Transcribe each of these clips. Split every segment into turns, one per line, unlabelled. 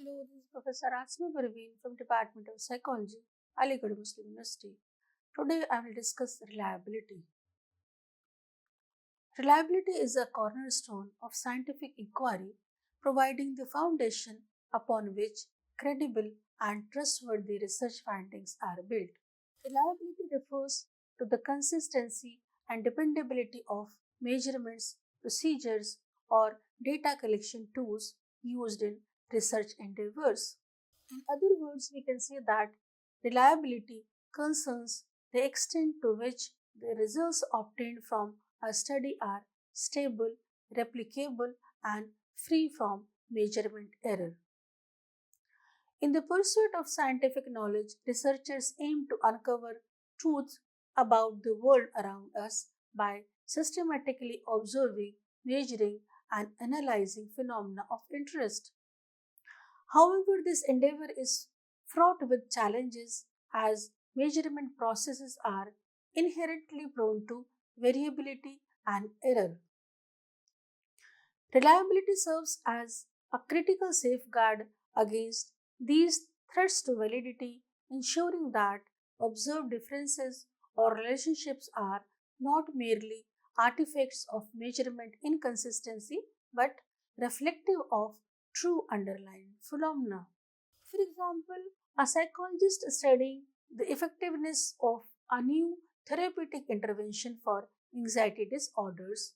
Hello, this is Professor Asma Parveen from Department of Psychology, Aligarh Muslim University. Today I will discuss reliability. Reliability is a cornerstone of scientific inquiry, providing the foundation upon which credible and trustworthy research findings are built. Reliability refers to the consistency and dependability of measurements, procedures, or data collection tools used in research endeavors. In other words, we can say that reliability concerns the extent to which the results obtained from a study are stable, replicable, and free from measurement error. In the pursuit of scientific knowledge, researchers aim to uncover truths about the world around us by systematically observing, measuring, and analyzing phenomena of interest. However, this endeavor is fraught with challenges as measurement processes are inherently prone to variability and error. Reliability serves as a critical safeguard against these threats to validity, ensuring that observed differences or relationships are not merely artifacts of measurement inconsistency but reflective of true underlying phenomena. For example, a psychologist studying the effectiveness of a new therapeutic intervention for anxiety disorders.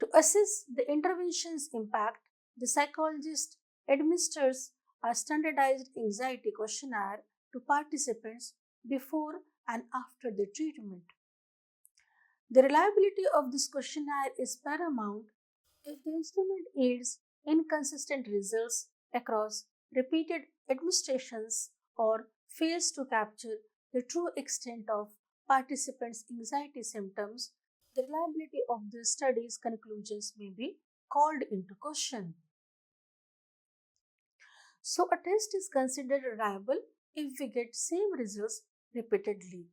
To assess the intervention's impact, the psychologist administers a standardized anxiety questionnaire to participants before and after the treatment. The reliability of this questionnaire is paramount if the instrument yields inconsistent results across repeated administrations or fails to capture the true extent of participants' anxiety symptoms, the reliability of the study's conclusions may be called into question. So, a test is considered reliable if we get same results repeatedly.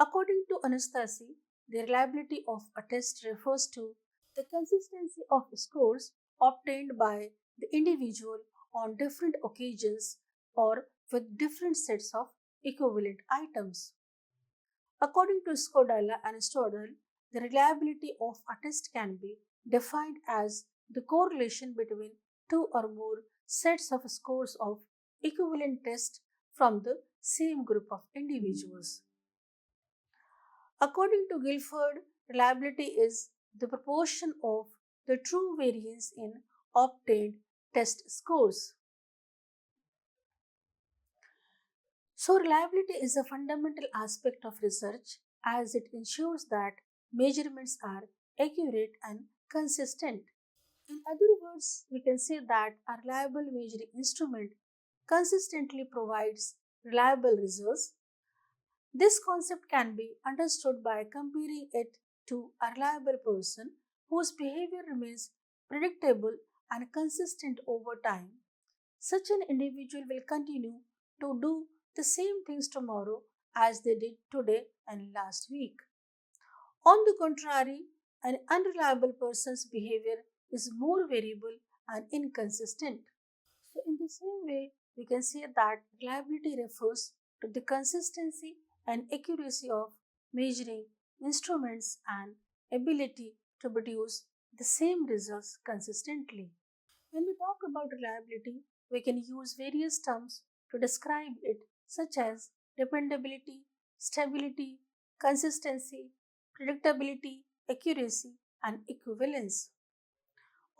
According to Anastasi, the reliability of a test refers to the consistency of scores obtained by the individual on different occasions or with different sets of equivalent items. According to Skodala and Stodel, the reliability of a test can be defined as the correlation between two or more sets of scores of equivalent tests from the same group of individuals. According to Guilford, reliability is the proportion of the true variance in obtained test scores. So, reliability is a fundamental aspect of research as it ensures that measurements are accurate and consistent. In other words, we can say that a reliable measuring instrument consistently provides reliable results. This concept can be understood by comparing it to a reliable person whose behavior remains predictable and consistent over time. Such an individual will continue to do the same things tomorrow as they did today and last week. On the contrary, an unreliable person's behavior is more variable and inconsistent. So, in the same way, we can say that reliability refers to the consistency and accuracy of measuring instruments and ability to produce the same results consistently. When we talk about reliability, we can use various terms to describe it, such as dependability, stability, consistency, predictability, accuracy, and equivalence.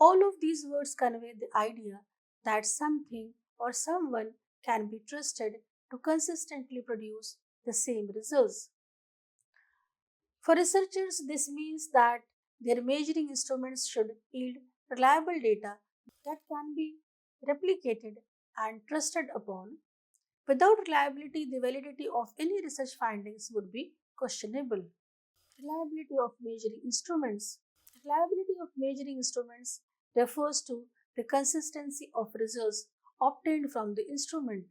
All of these words convey the idea that something or someone can be trusted to consistently produce the same results. For researchers, this means that their measuring instruments should yield reliable data that can be replicated and trusted upon. Without reliability, the validity of any research findings would be questionable. Reliability of measuring instruments. Reliability of measuring instruments refers to the consistency of results obtained from the instrument.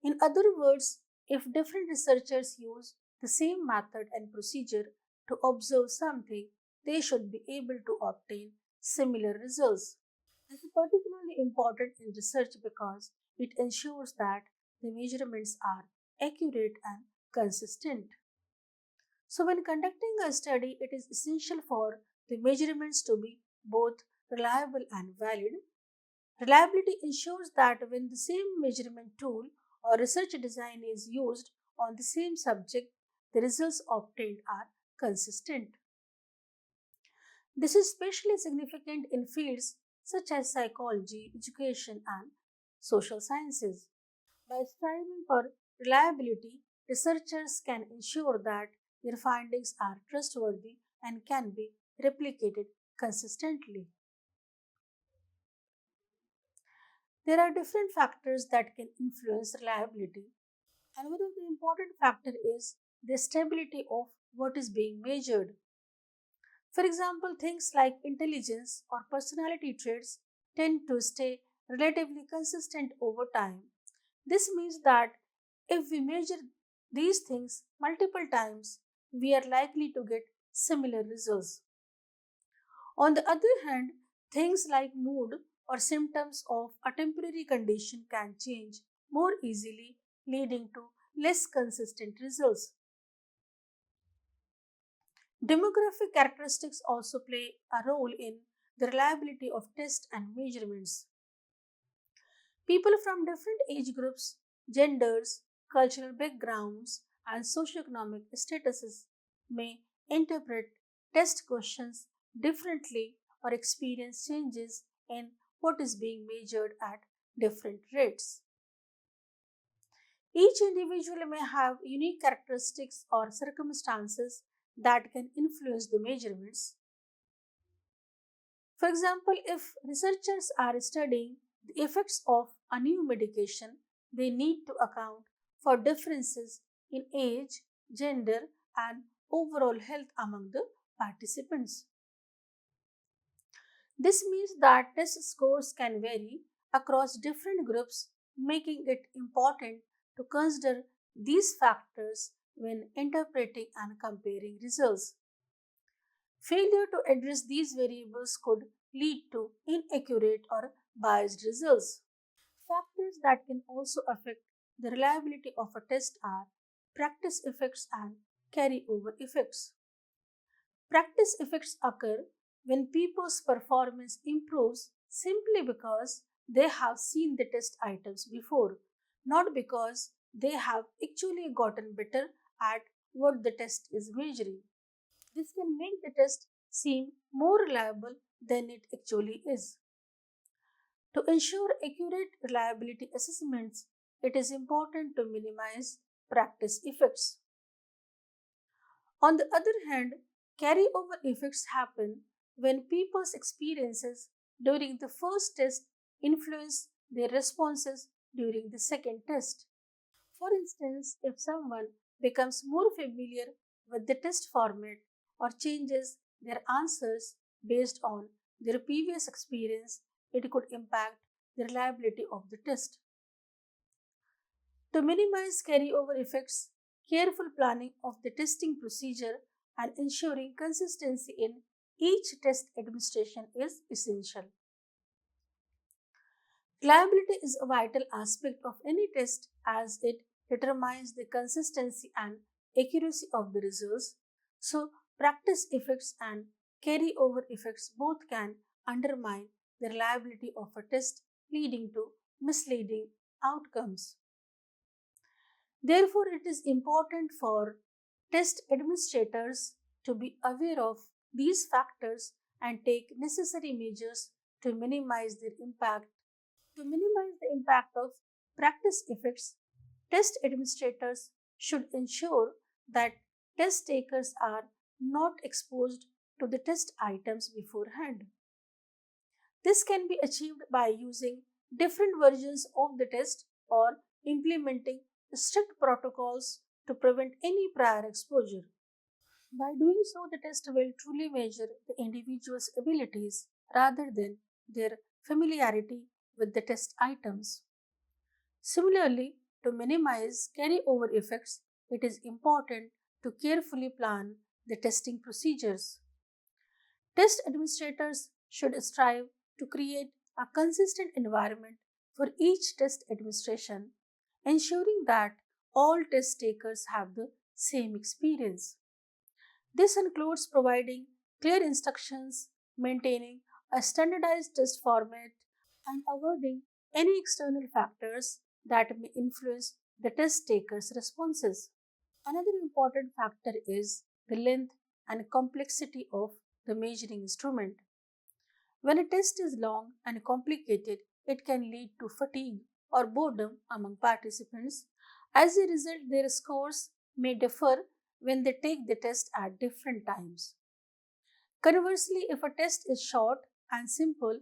In other words, if different researchers use the same method and procedure to observe something, they should be able to obtain similar results. This is particularly important in research because it ensures that the measurements are accurate and consistent. So, when conducting a study, it is essential for the measurements to be both reliable and valid. Reliability ensures that when the same measurement tool or research design is used on the same subject, the results obtained are consistent. This is especially significant in fields such as psychology, education, and social sciences. By striving for reliability, researchers can ensure that their findings are trustworthy and can be replicated consistently. There are different factors that can influence reliability, and one of the important factors is the stability of what is being measured. For example, things like intelligence or personality traits tend to stay relatively consistent over time. This means that if we measure these things multiple times, we are likely to get similar results. On the other hand, things like mood or symptoms of a temporary condition can change more easily, leading to less consistent results. Demographic characteristics also play a role in the reliability of tests and measurements. People from different age groups, genders, cultural backgrounds, and socioeconomic statuses may interpret test questions differently or experience changes in what is being measured at different rates. Each individual may have unique characteristics or circumstances that can influence the measurements. For example, if researchers are studying the effects of a new medication, they need to account for differences in age, gender, and overall health among the participants. This means that test scores can vary across different groups, making it important to consider these factors when interpreting and comparing results. Failure to address these variables could lead to inaccurate or biased results. Factors that can also affect the reliability of a test are practice effects and carryover effects. Practice effects occur when people's performance improves simply because they have seen the test items before, not because they have actually gotten better at what the test is measuring. This can make the test seem more reliable than it actually is. To ensure accurate reliability assessments, it is important to minimize practice effects. On the other hand, carryover effects happen when people's experiences during the first test influence their responses during the second test. For instance, if someone becomes more familiar with the test format or changes their answers based on their previous experience, it could impact the reliability of the test. To minimize carryover effects, careful planning of the testing procedure and ensuring consistency in each test administration is essential. Reliability is a vital aspect of any test as it determines the consistency and accuracy of the results. So, practice effects and carryover effects both can undermine the reliability of a test, leading to misleading outcomes. Therefore, it is important for test administrators to be aware of these factors and take necessary measures to minimize their impact. To minimize the impact of practice effects, test administrators should ensure that test takers are not exposed to the test items beforehand. This can be achieved by using different versions of the test or implementing strict protocols to prevent any prior exposure. By doing so, the test will truly measure the individual's abilities rather than their familiarity with the test items. Similarly, to minimize carryover effects, it is important to carefully plan the testing procedures. Test administrators should strive to create a consistent environment for each test administration, ensuring that all test takers have the same experience. This includes providing clear instructions, maintaining a standardized test format, and avoiding any external factors that may influence the test taker's responses. Another important factor is the length and complexity of the measuring instrument. When a test is long and complicated, it can lead to fatigue or boredom among participants. As a result, their scores may differ when they take the test at different times. Conversely, if a test is short and simple,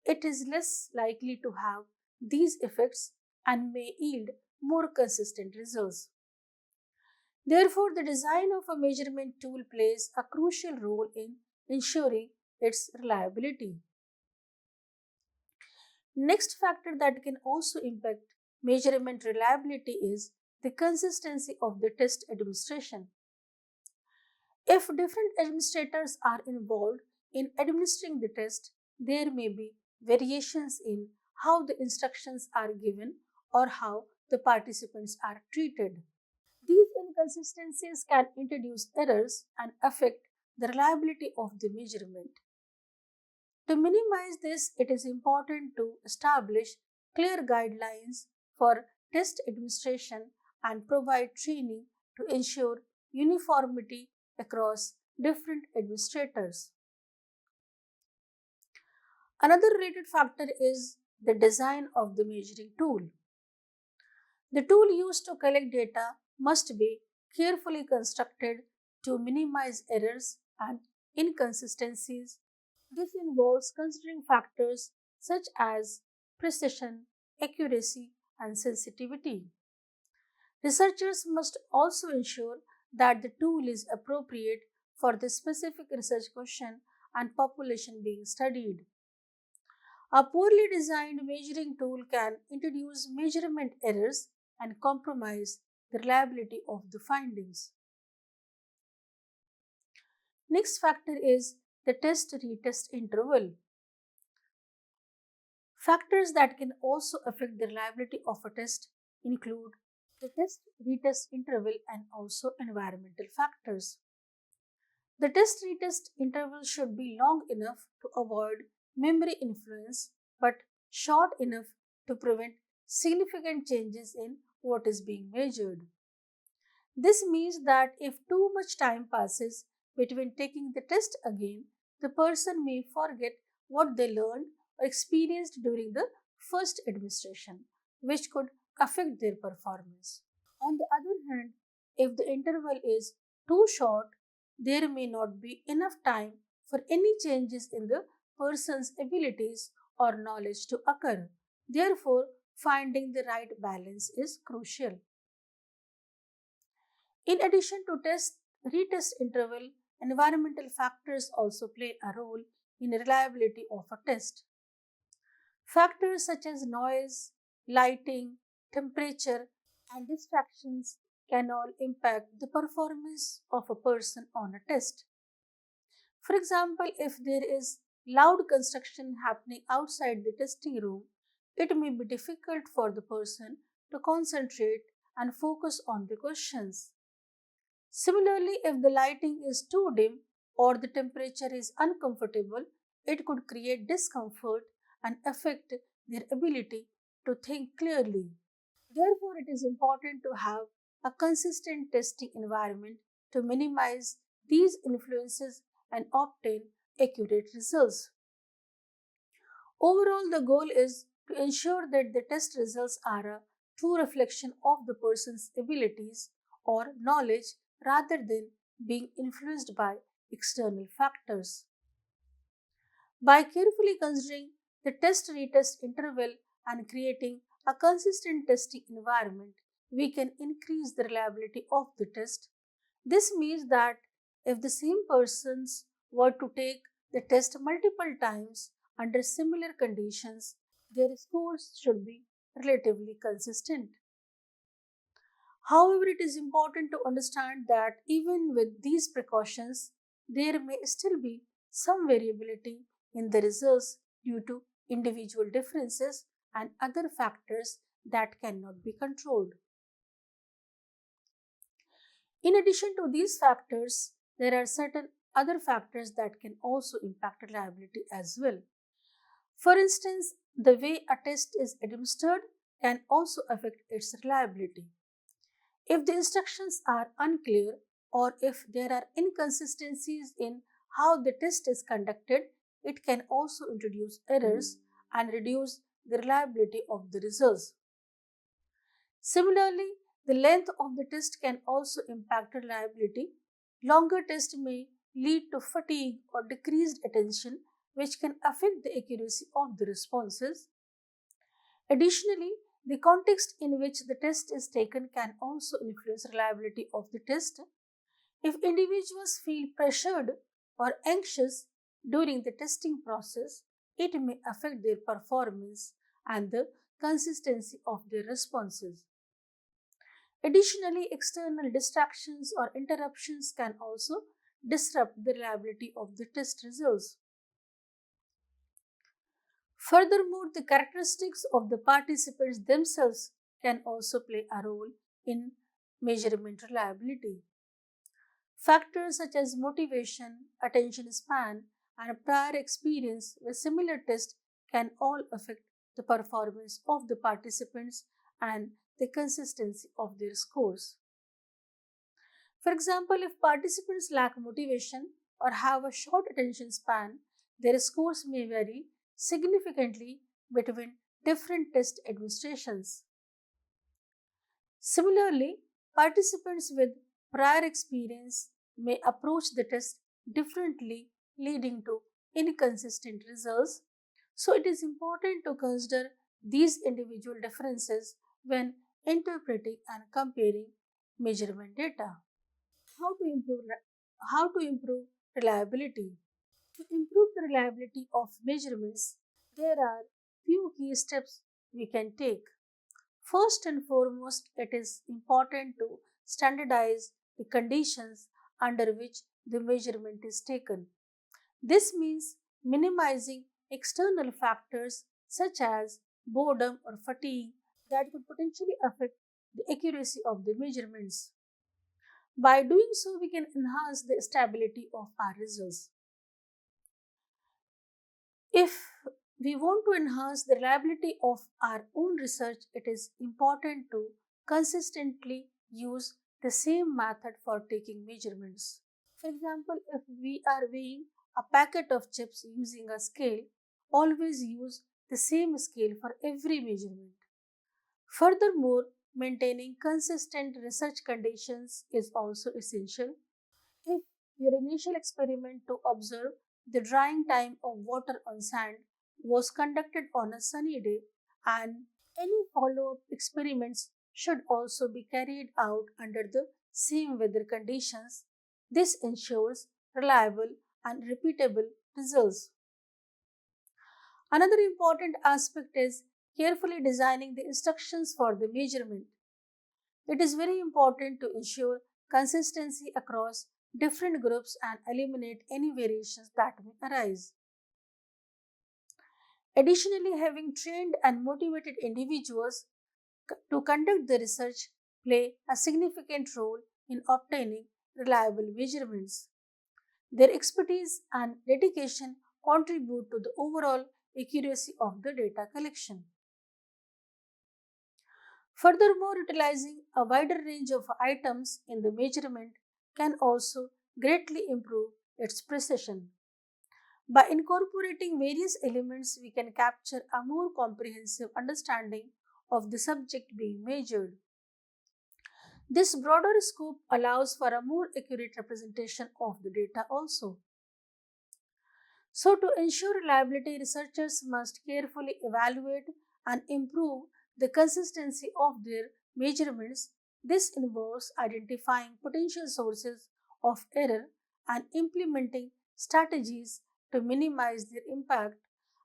it is less likely to have these effects and may yield more consistent results. Therefore, the design of a measurement tool plays a crucial role in ensuring its reliability. Next factor that can also impact measurement reliability is the consistency of the test administration. If different administrators are involved in administering the test, there may be variations in how the instructions are given or how the participants are treated. These inconsistencies can introduce errors and affect the reliability of the measurement. To minimize this, it is important to establish clear guidelines for test administration and provide training to ensure uniformity across different administrators. Another related factor is the design of the measuring tool. The tool used to collect data must be carefully constructed to minimize errors and inconsistencies. This involves considering factors such as precision, accuracy, and sensitivity. Researchers must also ensure that the tool is appropriate for the specific research question and population being studied. A poorly designed measuring tool can introduce measurement errors and compromise the reliability of the findings. Next factor is the test retest interval. Factors that can also affect the reliability of a test include the test retest interval and also environmental factors. The test retest interval should be long enough to avoid memory influence but short enough to prevent significant changes in what is being measured. This means that if too much time passes between taking the test again, the person may forget what they learned or experienced during the first administration, which could affect their performance. On the other hand, if the interval is too short, there may not be enough time for any changes in the person's abilities or knowledge to occur. Therefore, finding the right balance is crucial. In addition to test retest interval, environmental factors also play a role in reliability of a test. Factors such as noise, lighting, temperature, and distractions can all impact the performance of a person on a test. For example, if there is loud construction happening outside the testing room, it may be difficult for the person to concentrate and focus on the questions. Similarly, if the lighting is too dim or the temperature is uncomfortable, it could create discomfort and affect their ability to think clearly. Therefore, it is important to have a consistent testing environment to minimize these influences and obtain accurate results. Overall, the goal is to ensure that the test results are a true reflection of the person's abilities or knowledge rather than being influenced by external factors. By carefully considering the test retest interval and creating a consistent testing environment, we can increase the reliability of the test. This means that if the same persons were to take the test multiple times under similar conditions, their scores should be relatively consistent. However, it is important to understand that even with these precautions, there may still be some variability in the results due to individual differences, and other factors that cannot be controlled. In addition to these factors, there are certain other factors that can also impact reliability as well. For instance, the way a test is administered can also affect its reliability. If the instructions are unclear or if there are inconsistencies in how the test is conducted, it can also introduce errors and reduce the reliability of the results. Similarly, the length of the test can also impact reliability. Longer tests may lead to fatigue or decreased attention, which can affect the accuracy of the responses. Additionally, the context in which the test is taken can also influence reliability of the test. If individuals feel pressured or anxious during the testing process, it may affect their performance and the consistency of their responses. Additionally, external distractions or interruptions can also disrupt the reliability of the test results. Furthermore, the characteristics of the participants themselves can also play a role in measurement reliability. Factors such as motivation, attention span, and prior experience with similar tests can all affect the performance of the participants and the consistency of their scores. For example, if participants lack motivation or have a short attention span, their scores may vary significantly between different test administrations. Similarly, participants with prior experience may approach the test differently, leading to inconsistent results. So, it is important to consider these individual differences when interpreting and comparing measurement data. How to improve how to improve reliability? To improve the reliability of measurements, there are few key steps we can take. First and foremost, it is important to standardize the conditions under which the measurement is taken. This means minimizing external factors such as boredom or fatigue that could potentially affect the accuracy of the measurements. By doing so, we can enhance the stability of our results. If we want to enhance the reliability of our own research, it is important to consistently use the same method for taking measurements. For example, if we are weighing a packet of chips using a scale, always use the same scale for every measurement. Furthermore, maintaining consistent research conditions is also essential. If your initial experiment to observe the drying time of water on sand was conducted on a sunny day, and any follow up experiments should also be carried out under the same weather conditions, this ensures reliable and repeatable results. Another important aspect is carefully designing the instructions for the measurement. It is very important to ensure consistency across different groups and eliminate any variations that may arise. Additionally, having trained and motivated individuals to conduct the research play a significant role in obtaining reliable measurements. Their expertise and dedication contribute to the overall accuracy of the data collection. Furthermore, utilizing a wider range of items in the measurement can also greatly improve its precision. By incorporating various elements, we can capture a more comprehensive understanding of the subject being measured. This broader scope allows for a more accurate representation of the data also. So, to ensure reliability, researchers must carefully evaluate and improve the consistency of their measurements. This involves identifying potential sources of error and implementing strategies to minimize their impact.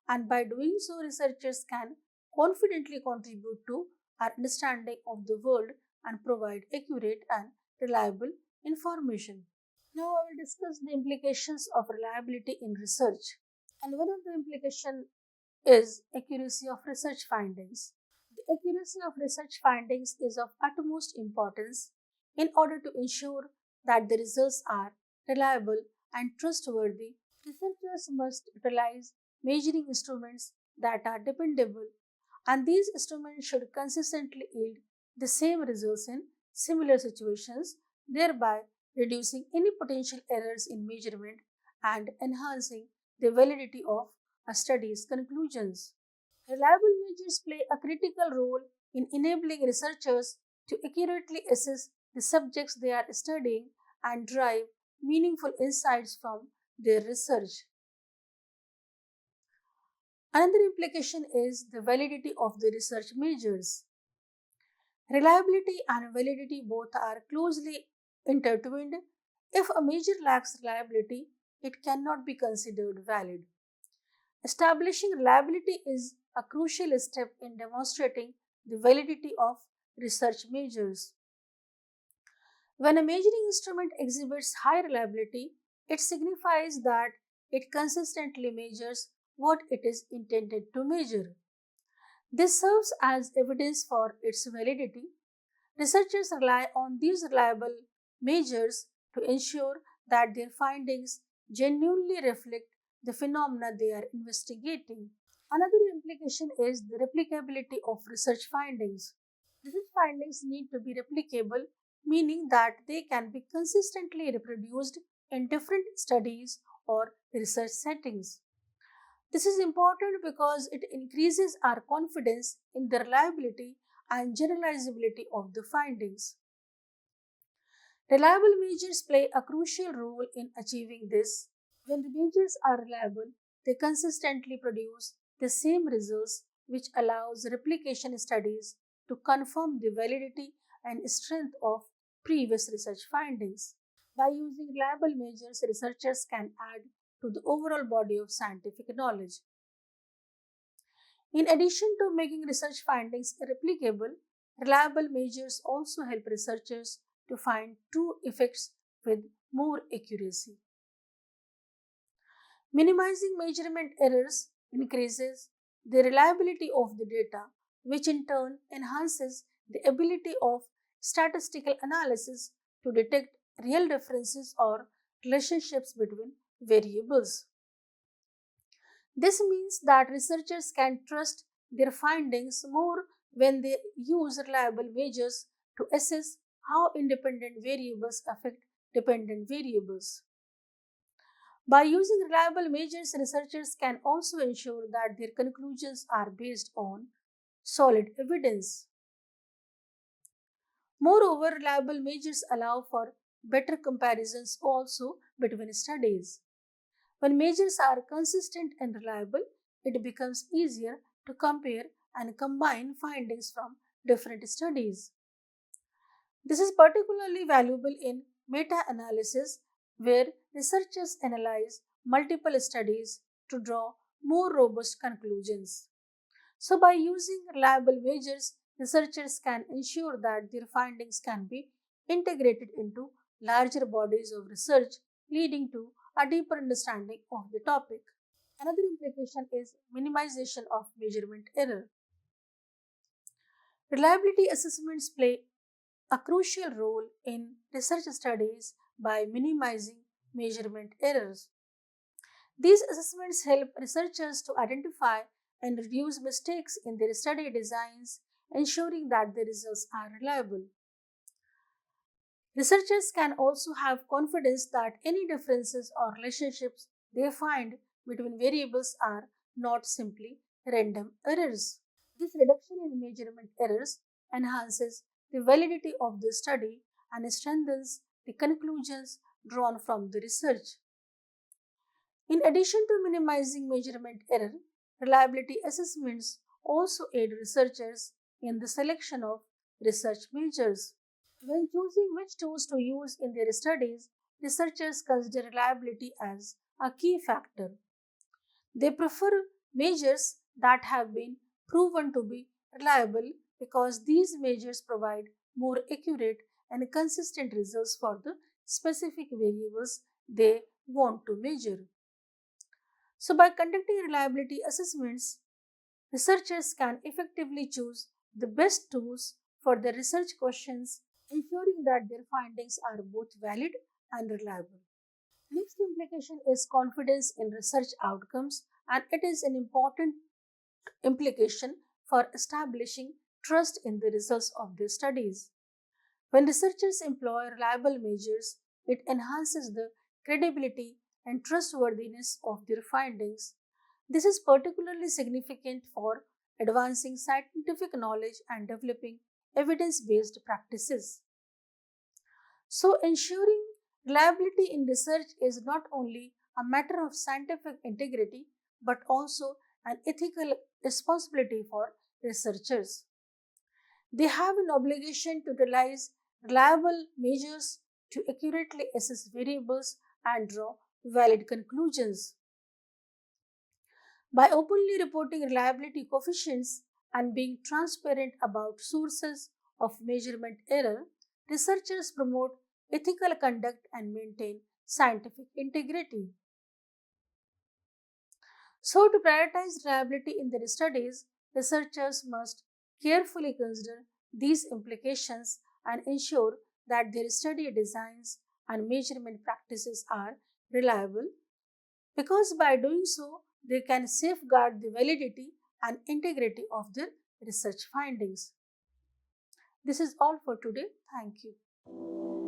And by doing so, researchers can confidently contribute to our understanding of the world and provide accurate and reliable information. Now, I will discuss the implications of reliability in research. And one of the implications is accuracy of research findings. The accuracy of research findings is of utmost importance in order to ensure that the results are reliable and trustworthy. Researchers must utilize measuring instruments that are dependable, and these instruments should consistently yield the same results in similar situations, thereby reducing any potential errors in measurement and enhancing the validity of a study's conclusions. Reliable measures play a critical role in enabling researchers to accurately assess the subjects they are studying and derive meaningful insights from their research. Another implication is the validity of the research measures. Reliability and validity both are closely intertwined. If a measure lacks reliability, it cannot be considered valid. Establishing reliability is a crucial step in demonstrating the validity of research measures. When a measuring instrument exhibits high reliability, it signifies that it consistently measures what it is intended to measure. This serves as evidence for its validity. Researchers rely on these reliable measures to ensure that their findings genuinely reflect the phenomena they are investigating. Another implication is the replicability of research findings. Research findings need to be replicable, meaning that they can be consistently reproduced in different studies or research settings. This is important because it increases our confidence in the reliability and generalizability of the findings. Reliable measures play a crucial role in achieving this. When the measures are reliable, they consistently produce the same results, which allows replication studies to confirm the validity and strength of previous research findings. By using reliable measures, researchers can add to the overall body of scientific knowledge. In addition to making research findings replicable, reliable measures also help researchers to find true effects with more accuracy. Minimizing measurement errors increases the reliability of the data, which in turn enhances the ability of statistical analysis to detect real differences or relationships between variables. This means that researchers can trust their findings more when they use reliable measures to assess how independent variables affect dependent variables. By using reliable measures, researchers can also ensure that their conclusions are based on solid evidence. Moreover, reliable measures allow for better comparisons also between studies. When measures are consistent and reliable, it becomes easier to compare and combine findings from different studies. This is particularly valuable in meta analysis, where researchers analyze multiple studies to draw more robust conclusions. So, by using reliable measures, researchers can ensure that their findings can be integrated into larger bodies of research, leading to a deeper understanding of the topic. Another implication is minimization of measurement error. Reliability assessments play a crucial role in research studies by minimizing measurement errors. These assessments help researchers to identify and reduce mistakes in their study designs, ensuring that the results are reliable. Researchers can also have confidence that any differences or relationships they find between variables are not simply random errors. This reduction in measurement errors enhances the validity of the study and strengthens the conclusions drawn from the research. In addition to minimizing measurement error, reliability assessments also aid researchers in the selection of research measures. When choosing which tools to use in their studies, researchers consider reliability as a key factor. They prefer measures that have been proven to be reliable because these measures provide more accurate and consistent results for the specific variables they want to measure. So, by conducting reliability assessments, researchers can effectively choose the best tools for their research questions, ensuring that their findings are both valid and reliable. Next implication is confidence in research outcomes, and it is an important implication for establishing trust in the results of their studies. When researchers employ reliable measures, it enhances the credibility and trustworthiness of their findings. This is particularly significant for advancing scientific knowledge and developing evidence based practices. So, ensuring reliability in research is not only a matter of scientific integrity but also an ethical responsibility for researchers. They have an obligation to utilize reliable measures to accurately assess variables and draw valid conclusions. By openly reporting reliability coefficients and being transparent about sources of measurement error, researchers promote ethical conduct and maintain scientific integrity. So, to prioritize reliability in their studies, researchers must carefully consider these implications and ensure that their study designs and measurement practices are reliable, because by doing so, they can safeguard the validity and integrity of their research findings. This is all for today. Thank you.